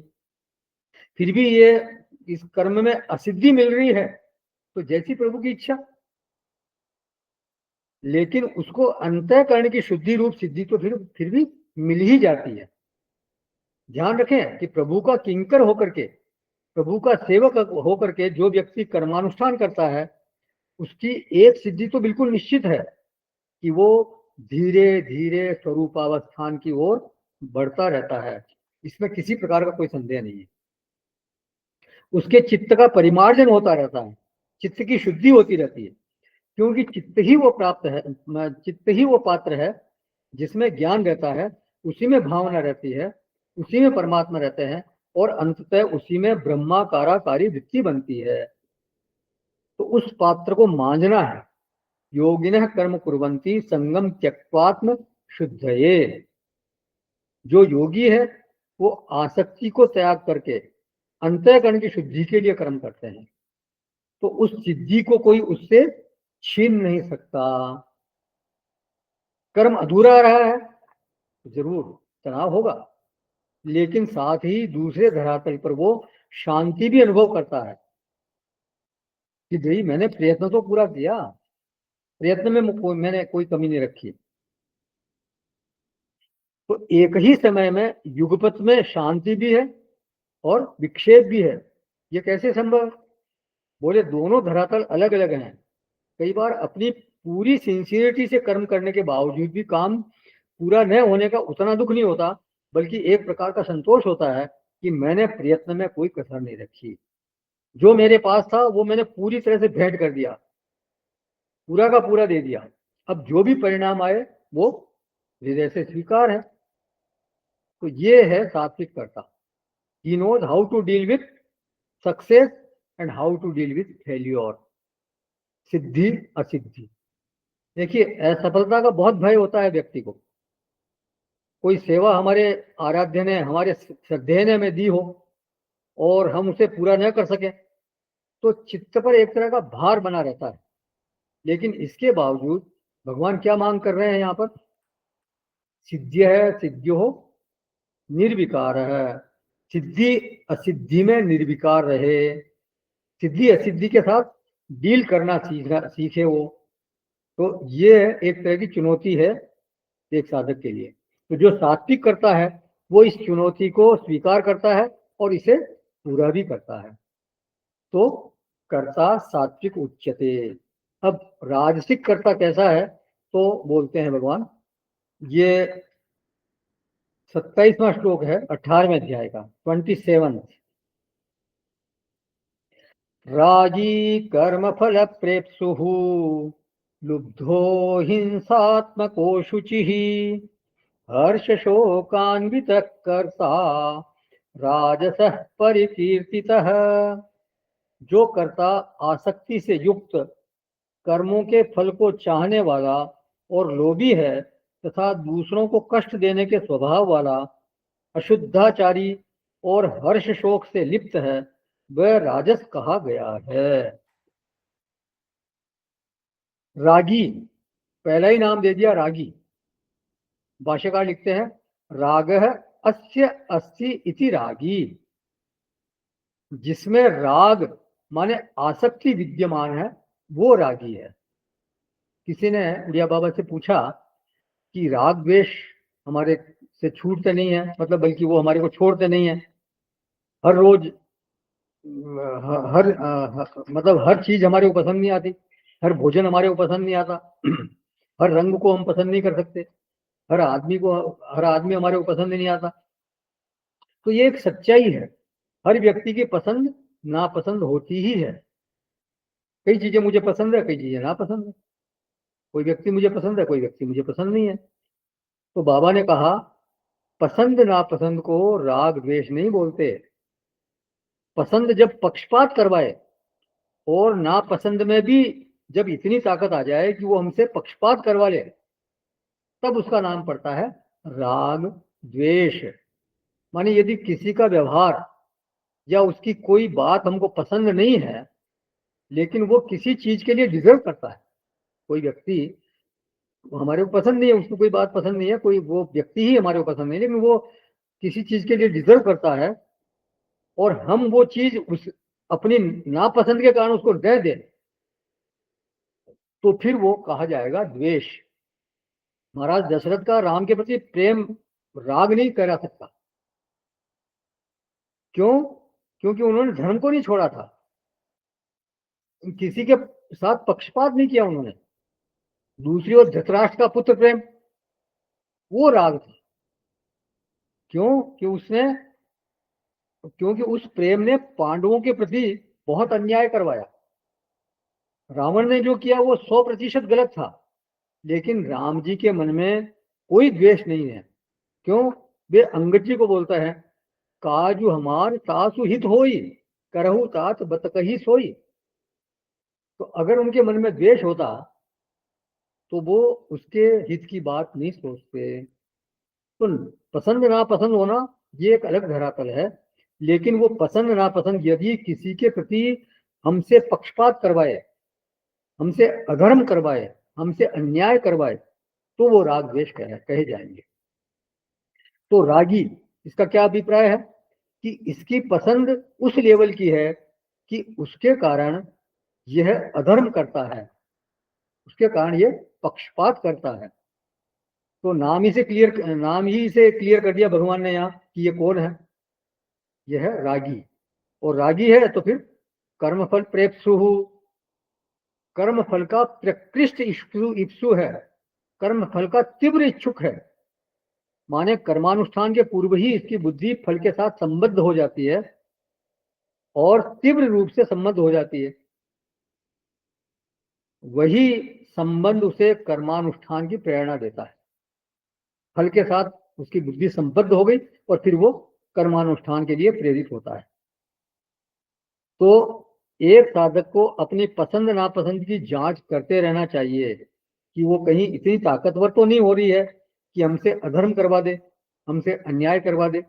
A: फिर भी ये इस कर्म में असिद्धि मिल रही है तो जैसी प्रभु की इच्छा, लेकिन उसको अंतःकरण की शुद्धि रूप सिद्धि तो फिर भी मिल ही जाती है। ध्यान रखें कि प्रभु का किंकर होकर के, प्रभु का सेवक होकर के जो व्यक्ति कर्मानुष्ठान करता है उसकी एक सिद्धि तो बिल्कुल निश्चित है कि वो धीरे धीरे स्वरूपावस्थान की ओर बढ़ता रहता है, इसमें किसी प्रकार का कोई संदेह नहीं है। उसके चित्त का परिमार्जन होता रहता है, चित्त की शुद्धि होती रहती है, क्योंकि चित्त ही वो प्राप्त है, चित्त ही वो पात्र है जिसमें ज्ञान रहता है, उसी में भावना रहती है, उसी में परमात्मा रहते हैं और अंततः उसी में ब्रह्माकाराकारी वृत्ति बनती है। तो उस पात्र को मांझना है। योगिनः कर्म कुर्वन्ति संगम त्यक्त्वात्म शुद्धये। जो योगी है वो आसक्ति को त्याग करके अंतःकरण की शुद्धि के लिए कर्म करते हैं, तो उस सिद्धि को कोई उससे छीन नहीं सकता। कर्म अधूरा रहा है जरूर तनाव होगा, लेकिन साथ ही दूसरे धरातल पर वो शांति भी अनुभव करता है कि भाई मैंने प्रयत्न तो पूरा किया, प्रयत्न में मैंने कोई कमी नहीं रखी। तो एक ही समय में युगपत में शांति भी है और विक्षेप भी है। ये कैसे संभव? बोले दोनों धरातल अलग अलग हैं। कई बार अपनी पूरी सिंसियरिटी से कर्म करने के बावजूद भी काम पूरा न होने का उतना दुख नहीं होता, बल्कि एक प्रकार का संतोष होता है कि मैंने प्रयत्न में कोई कसर नहीं रखी, जो मेरे पास था वो मैंने पूरी तरह से भेंट कर दिया, पूरा का पूरा दे दिया। अब जो भी परिणाम आए वो हृदय से स्वीकार है। तो ये है सात्विक कर्ता। He knows how to deal with success and how to deal with failure, सिद्धि असिद्धि। देखिए असफलता का बहुत भय होता है व्यक्ति को। कोई सेवा हमारे आराध्य ने, हमारे श्रद्धेय ने हमें दी हो और हम उसे पूरा न कर सके तो चित्त पर एक तरह का भार बना रहता है। लेकिन इसके बावजूद भगवान क्या मांग कर रहे हैं यहाँ पर? सिद्ध्य है सिद्ध्यो निर्विकार है। सिद्धि असिद्धि में निर्विकार रहे, सिद्धि असिद्धि के साथ डील करना सीखे वो। तो ये एक तरह की चुनौती है एक साधक के लिए। तो जो सात्विक करता है वो इस चुनौती को स्वीकार करता है और इसे पूरा भी करता है। तो कर्ता सात्विक उच्यते। अब राजसिक कर्ता कैसा है? तो बोलते हैं भगवान, ये 27वां श्लोक है 18वें अध्याय का, 27। रागी कर्म फल प्रेप्सुः लुब्धो हिंसात्मको शुचिः हर्ष शोकान्वितः कर्ता राजसः परिकीर्तितः। जो कर्ता आसक्ति से युक्त, कर्मों के फल को चाहने वाला और लोभी है तथा दूसरों को कष्ट देने के स्वभाव वाला, अशुद्धाचारी और हर्ष शोक से लिप्त है, वह राजस कहा गया है। रागी, पहला ही नाम दे दिया रागी। भाष्यकार लिखते हैं रागः अस्य अस्ति इति रागी। जिसमें राग माने आसक्ति विद्यमान है वो रागी है। किसी ने उड़िया बाबा से पूछा कि राग द्वेष हमारे से छूटते नहीं है, मतलब बल्कि वो हमारे को छोड़ते नहीं है। हर रोज मतलब हर चीज हमारे को पसंद नहीं आती, हर भोजन हमारे को पसंद नहीं आता, हर रंग को हम पसंद नहीं कर सकते, हर आदमी हमारे को पसंद नहीं आता। तो ये एक सच्चाई है, हर व्यक्ति की पसंद नापसंद होती ही है। कई चीजें मुझे पसंद है, कई चीजें नापसंद है। कोई व्यक्ति मुझे पसंद है, कोई व्यक्ति मुझे पसंद नहीं है। तो बाबा ने कहा पसंद नापसंद को राग द्वेष नहीं बोलते। पसंद जब पक्षपात करवाए और नापसंद में भी जब इतनी ताकत आ जाए कि वो हमसे पक्षपात करवा ले, तब उसका नाम पड़ता है राग द्वेष। माने यदि किसी का व्यवहार या उसकी कोई बात हमको पसंद नहीं है, लेकिन वो किसी चीज के लिए डिजर्व करता है, कोई व्यक्ति हमारे को पसंद नहीं है, उसको कोई बात पसंद नहीं है, कोई वो व्यक्ति ही हमारे को पसंद नहीं, लेकिन वो किसी चीज के लिए डिजर्व करता है और हम वो चीज उस अपनी नापसंद के कारण उसको दे दें, तो फिर वो कहा जाएगा द्वेष। महाराज दशरथ का राम के प्रति प्रेम राग नहीं करा सकता। क्यों? क्योंकि उन्होंने धर्म को नहीं छोड़ा था, किसी के साथ पक्षपात नहीं किया उन्होंने। दूसरी ओर धृतराष्ट्र का पुत्र प्रेम, वो राग था। क्यों? क्योंकि उस प्रेम ने पांडवों के प्रति बहुत अन्याय करवाया। रावण ने जो किया वो 100% गलत था, लेकिन राम जी के मन में कोई द्वेष नहीं है। क्यों? वे अंगद जी को बोलता है, काजू हमार तासु हित होई, करहु तात बत कही सोई। तो अगर उनके मन में द्वेष होता तो वो उसके हित की बात नहीं सोचते। तो पसंद नापसंद होना ये एक अलग धरातल है, लेकिन वो पसंद नापसंद यदि किसी के प्रति हमसे पक्षपात करवाए, हमसे अधर्म करवाए, हमसे अन्याय करवाए, तो वो राग द्वेष कहे जाएंगे। तो रागी, इसका क्या अभिप्राय है कि इसकी पसंद उस लेवल की है कि उसके कारण यह अधर्म करता है, उसके कारण यह पक्षपात करता है। तो नाम ही से क्लियर कर दिया भगवान ने यहाँ कि ये कौन है, यह है रागी। और रागी है तो फिर कर्मफल प्रेप्सु, कर्मफल का प्रकृष्ट इप्सु है, कर्मफल का तीव्र इच्छुक है। माने कर्मानुष्ठान के पूर्व ही इसकी बुद्धि फल के साथ संबद्ध हो जाती है और तीव्र रूप से संबद्ध हो जाती है। वही संबंध उसे कर्मानुष्ठान की प्रेरणा देता है। फल के साथ उसकी बुद्धि संबद्ध हो गई और फिर वो कर्मानुष्ठान के लिए प्रेरित होता है। तो एक साधक को अपनी पसंद नापसंद की जांच करते रहना चाहिए कि वो कहीं इतनी ताकतवर तो नहीं हो रही है कि हमसे अधर्म करवा दे, हमसे अन्याय करवा दे।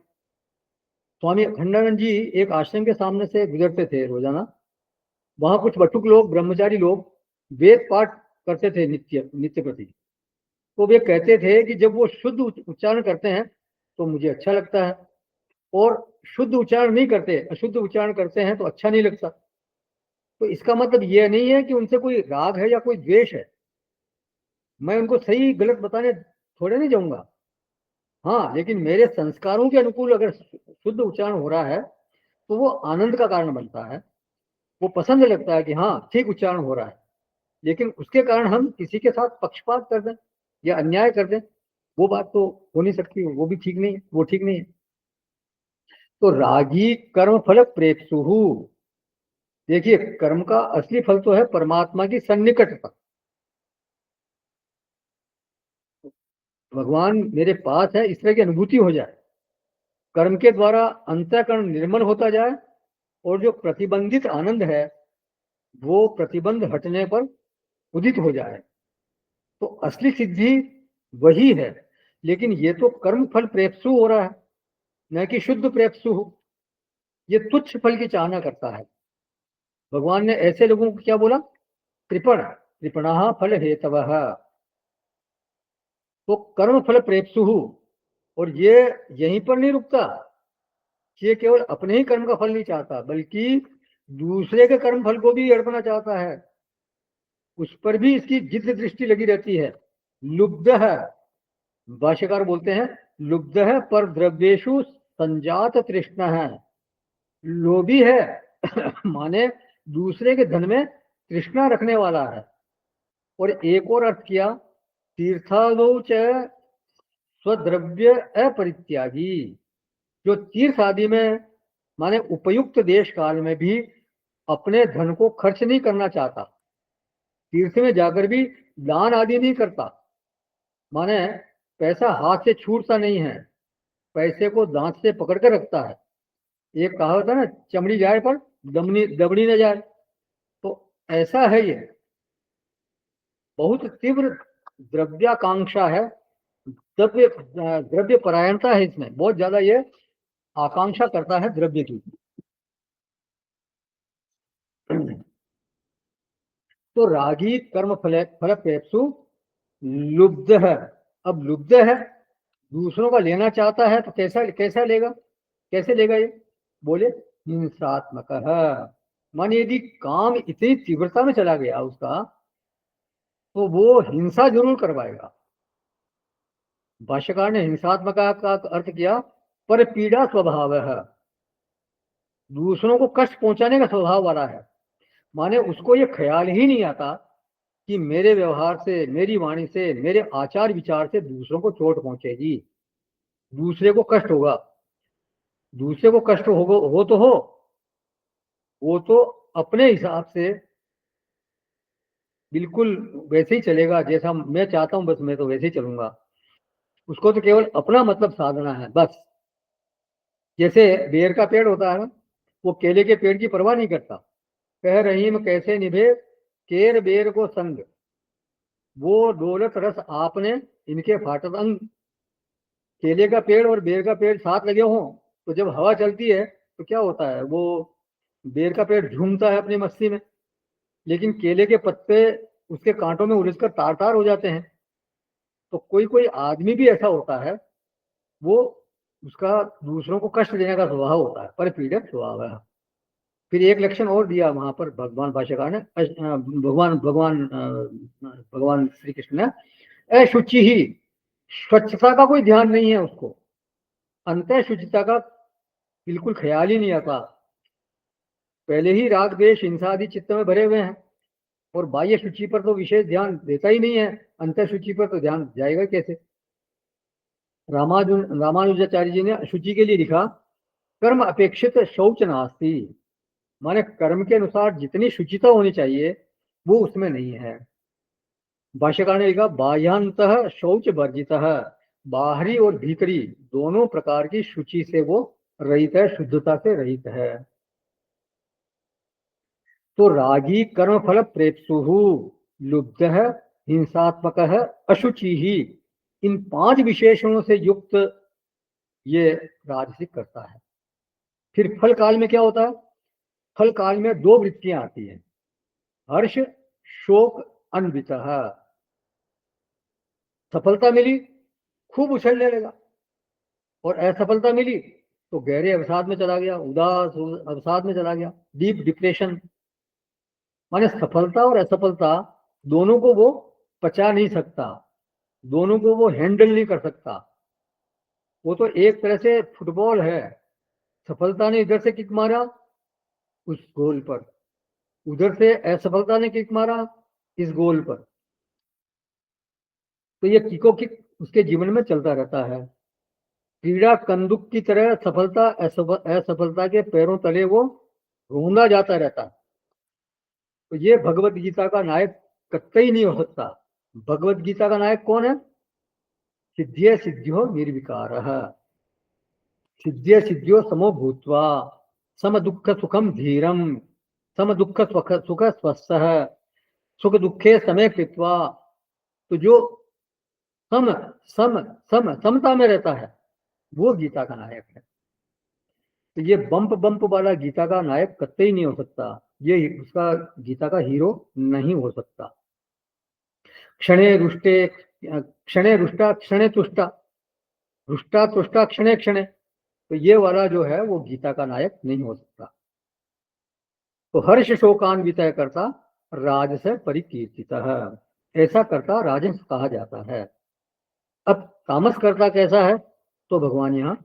A: स्वामी अखंडानंद जी एक आश्रम के सामने से गुजरते थे रोजाना। वहां कुछ बटुक लोग, ब्रह्मचारी लोग वेद पाठ करते थे नित्य प्रति। तो वे कहते थे कि जब वो शुद्ध उच्चारण करते हैं तो मुझे अच्छा लगता है, और शुद्ध उच्चारण नहीं करते, अशुद्ध उच्चारण करते हैं तो अच्छा नहीं लगता। तो इसका मतलब यह नहीं है कि उनसे कोई राग है या कोई द्वेष है। मैं उनको सही गलत बताने थोड़े नहीं जाऊंगा। हाँ, लेकिन मेरे संस्कारों के अनुकूल अगर शुद्ध उच्चारण हो रहा है तो वो आनंद का कारण बनता है, वो पसंद लगता है कि हाँ ठीक उच्चारण हो रहा है। लेकिन उसके कारण हम किसी के साथ पक्षपात कर दें या अन्याय कर दें, वो बात तो हो नहीं सकती, वो भी ठीक नहीं है, वो ठीक नहीं है। तो रागी कर्म फल प्रेप्सुहु, देखिए कर्म का असली फल तो है परमात्मा की सन्निकटता। भगवान मेरे पास है इस तरह की अनुभूति हो जाए, कर्म के द्वारा अंतःकरण निर्मल होता जाए, और जो प्रतिबंधित आनंद है वो प्रतिबंध हटने पर उदित हो जाए, तो असली सिद्धि वही है। लेकिन ये तो कर्म फल प्रेप्सु हो रहा है, न कि शुद्ध प्रेप्सु हो। ये तुच्छ फल की चाहना करता है। भगवान ने ऐसे लोगों को क्या बोला? कृपण कृपणा फल हेतवः। तो कर्म फल प्रेप्सु, और ये यहीं पर नहीं रुकता, ये केवल अपने ही कर्म का फल नहीं चाहता बल्कि दूसरे के कर्म फल को भी अड़पना चाहता है, उस पर भी इसकी जिद्द दृष्टि लगी रहती है। लुब्ध है, भाष्यकार बोलते हैं, लुब्ध है पर द्रव्येषु संजात तृष्णा है। लोभी है माने दूसरे के धन में तृष्णा रखने वाला है। और एक और अर्थ किया, तीर्थादौ च स्वद्रव्य अपरित्यागी, जो तीर्थ आदि में माने उपयुक्त देश काल में भी अपने धन को खर्च नहीं करना चाहता, तीर्थ में जाकर भी दान आदि नहीं करता, माने पैसा हाथ से छूटता नहीं है, पैसे को दांत से पकड़ कर रखता है। एक कहावत है ना, चमड़ी जाए पर दबनी न जाए। तो ऐसा है ये, बहुत तीव्र द्रव्याकांक्षा है, द्रव्य परायणता है इसमें, बहुत ज्यादा ये आकांक्षा करता है द्रव्य की। तो रागी कर्म फल फल प्रेप्सु लुब्ध है। अब लुब्ध है, दूसरों का लेना चाहता है, तो कैसा कैसा लेगा, कैसे लेगा ये, बोले हिंसात्मक है। मान यदि काम इतनी तीव्रता में चला गया उसका, तो वो हिंसा जरूर करवाएगा। भाष्यकार ने हिंसात्मक का अर्थ किया पर पीड़ा स्वभाव है, दूसरों को कष्ट पहुंचाने का स्वभाव वाला है। माने उसको ये ख्याल ही नहीं आता कि मेरे व्यवहार से, मेरी वाणी से, मेरे आचार विचार से दूसरों को चोट पहुंचेगी, दूसरे को कष्ट होगा। दूसरे को कष्ट हो तो हो, वो तो अपने हिसाब से बिल्कुल वैसे ही चलेगा जैसा मैं चाहता हूं, बस मैं तो वैसे ही चलूंगा। उसको तो केवल अपना मतलब साधना है बस। जैसे बेर का पेड़ होता है ना, वो केले के पेड़ की परवाह नहीं करता। कह रहीम कैसे निभे केर बेर को संग, वो दौलत रस आपने इनके फाटत अंग। केले का पेड़ और बेर का पेड़ साथ लगे हों, तो जब हवा चलती है तो क्या होता है, वो बेर का पेड़ झूमता है अपनी मस्ती में, लेकिन केले के पत्ते उसके कांटों में उलझकर तार तार हो जाते हैं। तो कोई कोई आदमी भी ऐसा होता है, वो उसका दूसरों को कष्ट देने का स्वभाव होता है, पर पीड़क स्वभाव है। फिर एक लक्षण और दिया वहां पर भगवान भाष्यकार ने, भगवान भगवान भगवान श्री कृष्ण ने, अशुचि ही, स्वच्छता का कोई ध्यान नहीं है उसको, अंत शुचिता का बिल्कुल ख्याल ही नहीं आता। पहले ही राग द्वेष हिंसा आदि चित्त में भरे हुए हैं, और बाह्य शुचि पर तो विशेष ध्यान देता ही नहीं है, अंत शुचि पर तो ध्यान जाएगा कैसे। रामानुजाचार्य जी ने अशुचि के लिए लिखा, कर्म अपेक्षित शौच नास्ति। माने कर्म के अनुसार जितनी शुचिता होनी चाहिए वो उसमें नहीं है। भाष्यकार ने लिखा, बाह्यांतः शौच वर्जित, बाहरी और भीतरी दोनों प्रकार की शुचि से वो रहित है, शुद्धता से रहित है। तो रागी कर्म फल प्रेप्सु लुब्ध है, हिंसात्मक है, अशुचि ही, इन 5 विशेषणों से युक्त ये राजसिक करता है। फिर फल काल में क्या होता है, फल काल में 2 वृत्तियां आती हैं, हर्ष शोक अन्वित। सफलता मिली खूब उछलने लगा, और असफलता मिली तो गहरे अवसाद में चला गया, उदास अवसाद में चला गया, डीप डिप्रेशन। माने सफलता और असफलता दोनों को वो पचा नहीं सकता, दोनों को वो हैंडल नहीं कर सकता। वो तो एक तरह से फुटबॉल है, सफलता ने इधर से किक मारा उस गोल पर, उधर से असफलता ने किक मारा इस गोल पर, तो ये किको किक उसके जीवन में चलता रहता है। क्रीड़ा कंदुक की तरह सफलता असफलता के पैरों तले वो घूमना जाता रहता है। तो ये भगवत गीता का नायक कतई नहीं हो सकता। भगवत गीता का नायक कौन है, सिद्धिय सिद्धियो निर्विकार, सिद्धिय सिद्धियो समो भूत्वा, सम दुख सुखम धीरम, सम दुख सुख स्वस्थ, सुख दुखे समय कृत्वा। तो जो सम सम समता में रहता है वो गीता का नायक है। तो ये बम्प बम्प वाला गीता का नायक कतई नहीं हो सकता, ये उसका गीता का हीरो नहीं हो सकता। क्षणे रुष्टे क्षणे रुष्टा क्षणे तुष्टा, रुष्टा तुष्टा क्षणे क्षणे, तो ये वाला जो है वो गीता का नायक नहीं हो सकता। तो हर्ष शोकान्वित करता राजस परिकीर्तित, ऐसा करता राजस कहा जाता है। अब तामस करता कैसा है, तो भगवान यहाँ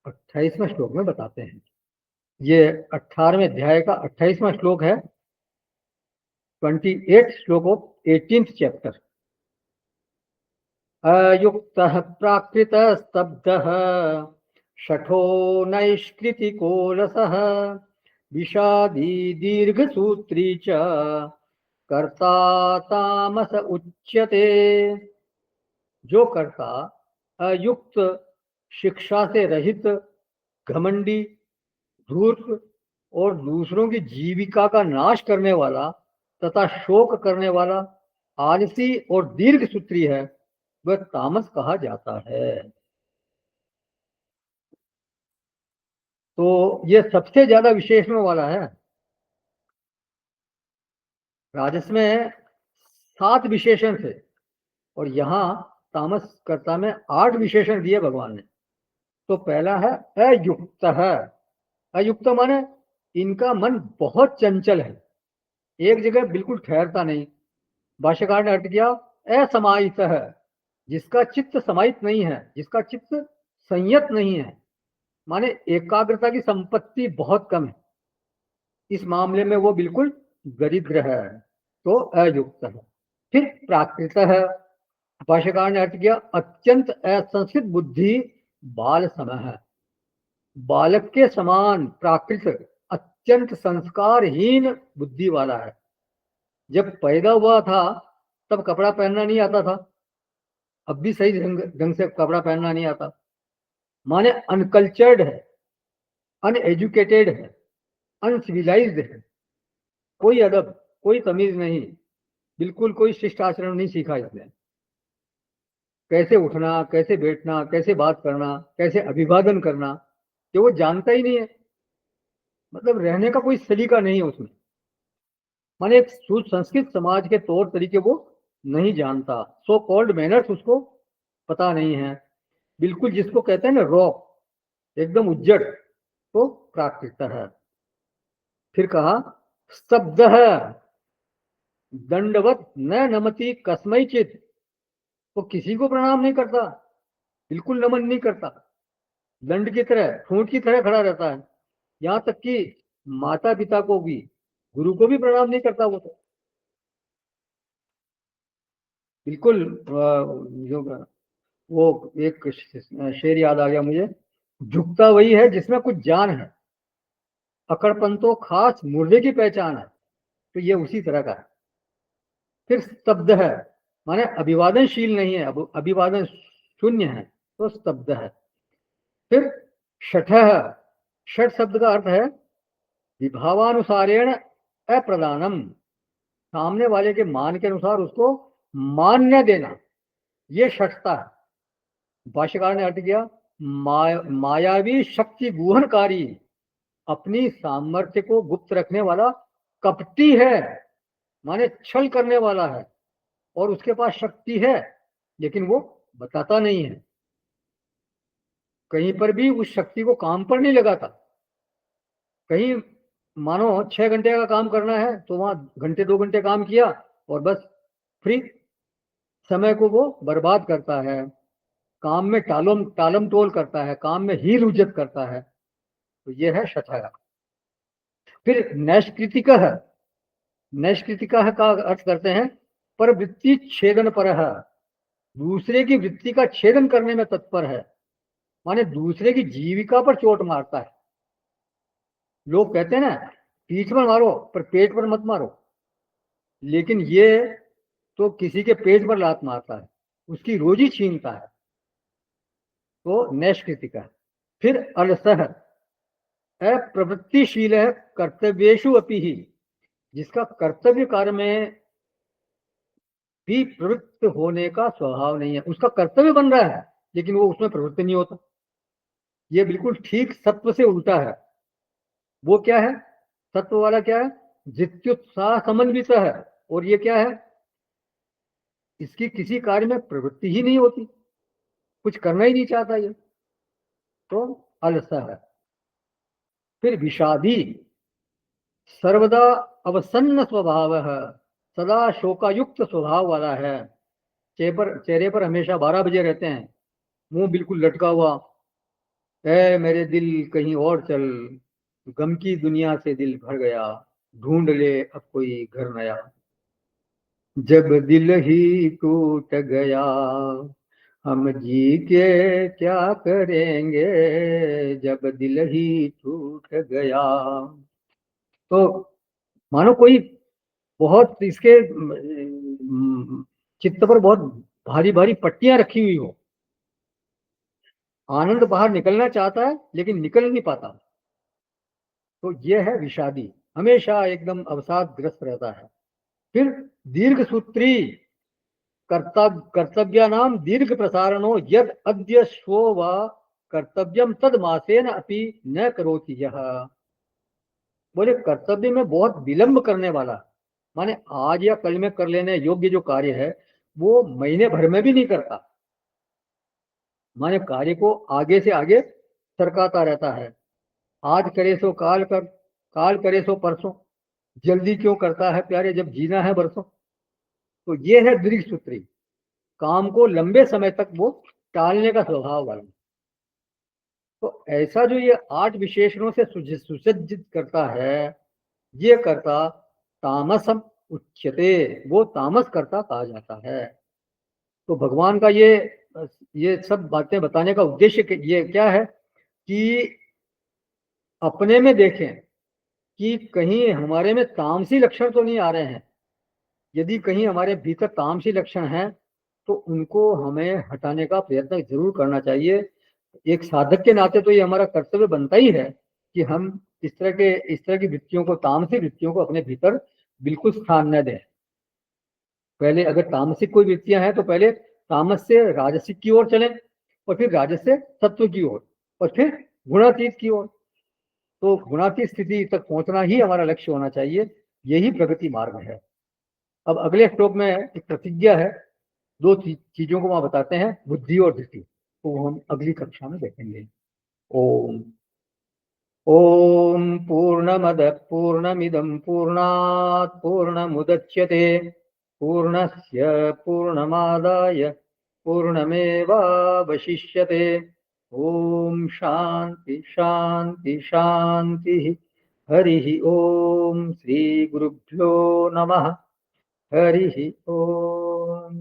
A: 28वें श्लोक में बताते हैं। ये 18वें अध्याय का 28वां श्लोक है, 28 श्लोक ऑफ 18th चैप्टर। अयुक्तः प्राकृतः स्तब्धः शठो नैष्कृतिको रसः विषादी दीर्घसूत्री च कर्ता तामस उच्यते। जो कर्ता अयुक्त, शिक्षा से रहित, घमंडी, धूर्त और दूसरों की जीविका का नाश करने वाला तथा शोक करने वाला, आलसी और दीर्घ सूत्री है, वह तामस कहा जाता है। तो ये सबसे ज्यादा विशेषणों वाला है। राजस में 7 विशेषण थे और यहाँ तामस कर्ता में 8 विशेषण दिए भगवान ने। तो पहला है अयुक्त है। अयुक्त माने इनका मन बहुत चंचल है, एक जगह बिल्कुल ठहरता नहीं। भाष्यकार ने अर्थ किया असमाहित है, जिसका चित्त समाहित नहीं है, जिसका चित्त संयत नहीं है, माने एकाग्रता की संपत्ति बहुत कम है, इस मामले में वो बिल्कुल दरिद्र है, तो अयुक्त है। फिर प्राकृत है। भाष्यकार ने अर्थ किया अत्यंत असंस्कृत बुद्धि बाल सम है, बालक के समान प्राकृत अत्यंत संस्कारहीन बुद्धि वाला है। जब पैदा हुआ था तब कपड़ा पहनना नहीं आता था, अब भी सही ढंग से कपड़ा पहनना नहीं आता, माने अनकल्चर्ड है, अनएजुकेटेड है, अनसिविलाइज्ड है, कोई अदब कोई तमीज नहीं, बिल्कुल कोई शिष्ट आचरण नहीं सीखा इसने। कैसे उठना, कैसे बैठना, कैसे बात करना, कैसे अभिवादन करना, ये वो जानता ही नहीं है। मतलब रहने का कोई सलीका नहीं है उसमें, माने एक सुसंस्कृत समाज के तौर तरीके वो नहीं जानता, सो कॉल्ड मैनर्स उसको पता नहीं है, बिल्कुल जिसको कहते हैं ना रॉ, एकदम उज्जड़, तो प्राकृत है। फिर कहा स्तब्ध है, दंडवत न नमति कस्मैचित, वो किसी को प्रणाम नहीं करता, बिल्कुल नमन नहीं करता, दंड की तरह ठूंठ की तरह खड़ा रहता है, यहाँ तक कि माता पिता को भी, गुरु को भी प्रणाम नहीं करता वो, तो बिल्कुल जो वो एक शेर याद आ गया मुझे, झुकता वही है जिसमें कुछ जान है, अकड़पन तो खास मुर्दे की पहचान है, तो ये उसी तरह का है। फिर स्तब्ध है, माने अभिवादनशील नहीं है, अभिवादन शून्य है, तो स्तब्ध है। फिर शठ है, षठ शब्द का अर्थ है विभावानुसारेण अप्रदानम, सामने वाले के मान के अनुसार उसको मान न देना, ये शठता है। भाष्यकार ने अर्थ किया मायावी शक्ति गुहनकारी, अपनी सामर्थ्य को गुप्त रखने वाला कपटी है, माने छल करने वाला है, और उसके पास शक्ति है लेकिन वो बताता नहीं है, कहीं पर भी उस शक्ति को काम पर नहीं लगाता। कहीं मानो 6 घंटे का काम करना है तो वहां घंटे 2 घंटे काम किया और बस फ्री, समय को वो बर्बाद करता है, काम में टालम टोल करता है, काम में हील हुज्जत करता है, तो ये है शठा। फिर नैष्कृतिक है, नैष्कृतिक का अर्थ करते हैं पर वृत्ति छेदन पर है, दूसरे की वृत्ति का छेदन करने में तत्पर है, माने दूसरे की जीविका पर चोट मारता है। लोग कहते हैं ना पीठ पर मारो पर पेट पर मत मारो, लेकिन ये तो किसी के पेट पर लात मारता है, उसकी रोजी छीनता है, तो नैष्कृतिक है। फिर अलसह, अप्रवृत्तिशील है कर्तव्येषु अपि ही, जिसका कर्तव्य कार्य में भी प्रवृत्त होने का स्वभाव नहीं है, उसका कर्तव्य बन रहा है लेकिन वो उसमें प्रवृत्त नहीं होता, ये बिल्कुल ठीक सत्व से उल्टा है। वो क्या है, सत्व वाला क्या है, जित्युत्साह समन्वित है, और ये क्या है, इसकी किसी कार्य में प्रवृत्ति ही नहीं होती, कुछ करना ही नहीं चाहता ये, तो अलस है। फिर विषादी, सर्वदा अवसन्न स्वभाव है, सदा शोकायुक्त स्वभाव वाला है, चेहरे पर हमेशा 12 बजे रहते हैं, मुंह बिल्कुल लटका हुआ, ऐ मेरे दिल कहीं और चल, गम की दुनिया से दिल भर गया, ढूंढ ले अब कोई घर नया, जब दिल ही टूट गया हम जी के क्या करेंगे, जब दिल ही टूट गया। तो मानो कोई बहुत इसके चित्त पर बहुत भारी भारी पट्टियां रखी हुई हो, आनंद बाहर निकलना चाहता है लेकिन निकल नहीं पाता, तो ये है विषादी, हमेशा एकदम अवसादग्रस्त रहता है। फिर दीर्घ सूत्री कर्तव्यानाम दीर्घ प्रसारणो यद अद्य श्वो व कर्तव्यम तद मासेन अपि न करोति यह। बोले कर्तव्य में बहुत विलंब करने वाला, माने आज या कल में कर लेने योग्य जो कार्य है वो महीने भर में भी नहीं करता, माने कार्य को आगे से आगे सरकाता रहता है। आज करे सो काल कर, काल करे सो परसों, जल्दी क्यों करता है प्यारे जब जीना है बरसों। तो ये है दीर्घ सूत्री, काम को लंबे समय तक वो टालने का स्वभाव वाला। तो ऐसा जो ये 8 विशेषणों से सुसज्जित करता है, ये कर्ता तामसम उच्यते, वो तामस कर्ता कहा जाता है। तो भगवान का ये सब बातें बताने का उद्देश्य ये क्या है कि अपने में देखें कि कहीं हमारे में तामसी लक्षण तो नहीं आ रहे हैं। यदि कहीं हमारे भीतर तामसी लक्षण हैं तो उनको हमें हटाने का प्रयत्न जरूर करना चाहिए। एक साधक के नाते तो ये हमारा कर्तव्य बनता ही है कि हम इस तरह की वृत्तियों को, तामसी वृत्तियों को अपने भीतर बिल्कुल स्थान न दें। पहले अगर तामसिक कोई वृत्तियां हैं तो पहले तामस से राजसिक की ओर चलें, और फिर राजस से सत्व की ओर, और फिर गुणातीत की ओर। तो गुणातीत स्थिति तक पहुंचना ही हमारा लक्ष्य होना चाहिए, यही प्रगति मार्ग है। अब अगले श्लोक में एक प्रतिज्ञा है, 2 चीजों को वहां बताते हैं, बुद्धि और दृष्टि, तो हम अगली कक्षा में देखेंगे। ओम ओम पूर्णमद पूर्णमिदं पूर्णात् पूर्णमुदच्यते पूर्णस्य पूर्णमादाय पूर्णमेवावशिष्यते। ओम शांति शांति शांति। हरि ओम। श्री गुरुभ्यो नमः। हरि ओम।